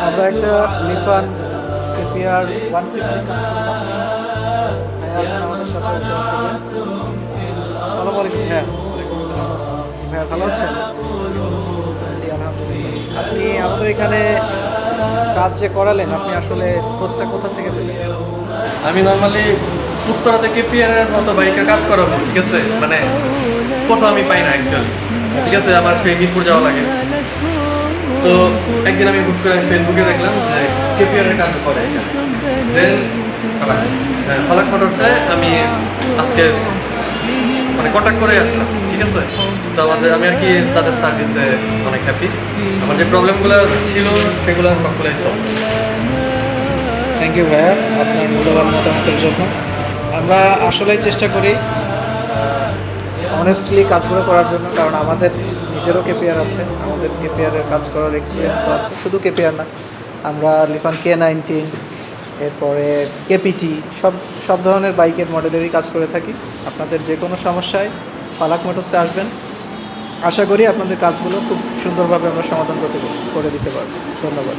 আমরা একটা লিফান কেপিআর 150 কাজ করলাম। ভাইয়া আছেন আমাদের সাথে উত্তরা থেকে। আসসালামু আলাইকুম ভাইয়া। ভাইয়া ভালো আছেন? জি আলহামদুলিল্লাহ। আপনি আমাদের এখানে কাজ যে করালেন, আপনি আসলে খোঁজটা কোথা থেকে পেলেন? আমি নর্মালি উত্তরা থেকে পিয়ারের মতো বাইকের কাজ করাবো, ঠিক আছে, মানে কোথাও আমি পাই না অ্যাকচুয়ালি, ঠিক আছে। আমার সেই মিরপুর যাওয়া লাগে। তো একদিন আমি হুট করে ফেসবুকে দেখলাম যে কেপিআরের কাজ করে এখানে। দেন ফলাক মোটরসে আমি আজকে মানে কন্ট্যাক্ট করে আসলাম, ঠিক আছে। তো আমি আর কি তাদের সার্ভিসে অনেক হ্যাপি। আমার যে প্রবলেমগুলো ছিল সেগুলো সবগুলোই সলভ। থ্যাংক ইউ ভাইয়া আপনার মূল্যবান মতামতের জন্য। আমরা আসলেই চেষ্টা করি অনেস্টলি কাজগুলো করার জন্য, কারণ আমাদের নিজেরও কেপিআর আছে, আমাদের কেপিআরের কাজ করার এক্সপিরিয়েন্সও আছে। শুধু কেপিআর না, আমরা লিফান K19, এরপরে কেপিটি, সব সব ধরনের বাইকের মডেলেরই কাজ করে থাকি। আপনাদের যে কোনো সমস্যায় ফালাক মোটরসে আসবেন, আশা করি আপনাদের কাজগুলো খুব সুন্দরভাবে আমরা সমাধান করে দিতে পারবো। ধন্যবাদ।